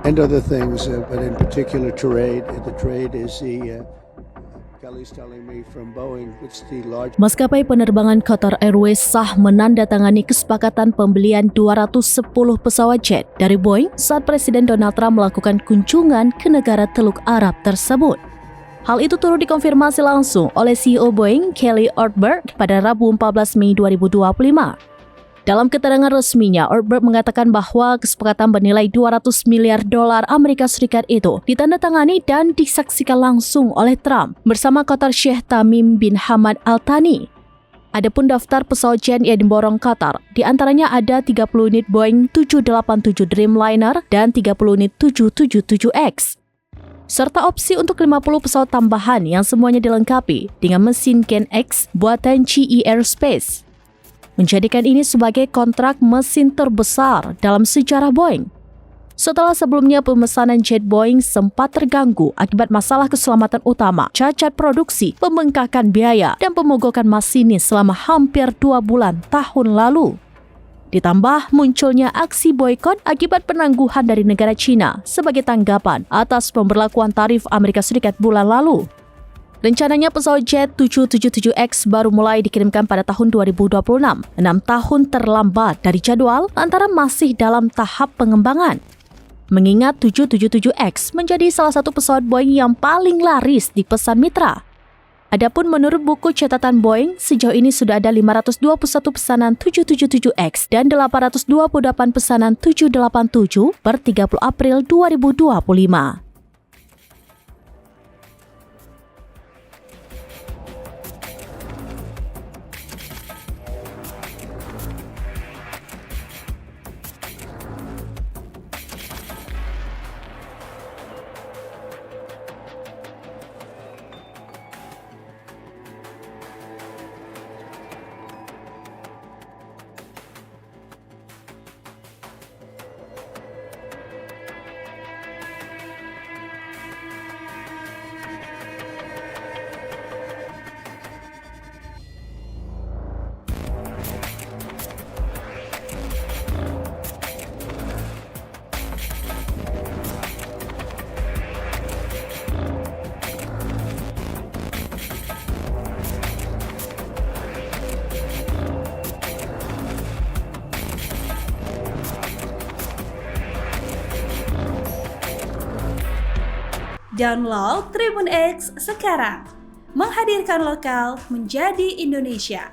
and other things, but in particular trade. The trade is Kelly's telling me from Boeing, it's the largest. Maskapai penerbangan Qatar Airways sah menandatangani kesepakatan pembelian 210 pesawat jet dari Boeing saat Presiden Donald Trump melakukan kunjungan ke negara Teluk Arab tersebut. Hal itu turut dikonfirmasi langsung oleh CEO Boeing, Kelly Ortberg, pada Rabu 14 Mei 2025. Dalam keterangan resminya, Ortberg mengatakan bahwa kesepakatan bernilai 200 miliar dolar Amerika Serikat itu ditandatangani dan disaksikan langsung oleh Trump bersama Qatar Sheikh Tamim bin Hamad Al Thani. Adapun daftar pesawat jet yang diborong Qatar, di antaranya ada 30 unit Boeing 787 Dreamliner dan 30 unit 777X. Serta opsi untuk 50 pesawat tambahan yang semuanya dilengkapi dengan mesin Gen X buatan GE Aerospace, menjadikan ini sebagai kontrak mesin terbesar dalam sejarah Boeing. Setelah sebelumnya pemesanan jet Boeing sempat terganggu akibat masalah keselamatan utama, cacat produksi, pembengkakan biaya, dan pemogokan masinis selama hampir 2 bulan tahun lalu. Ditambah munculnya aksi boikot akibat penangguhan dari negara China sebagai tanggapan atas pemberlakuan tarif Amerika Serikat bulan lalu. Rencananya pesawat jet 777X baru mulai dikirimkan pada tahun 2026, 6 tahun terlambat dari jadwal lantaran masih dalam tahap pengembangan. Mengingat 777X menjadi salah satu pesawat Boeing yang paling laris dipesan mitra. Adapun menurut buku catatan Boeing, sejauh ini sudah ada 521 pesanan 777X dan 828 pesanan 787 per 30 April 2025. Download Tribun X sekarang, menghadirkan lokal menjadi Indonesia.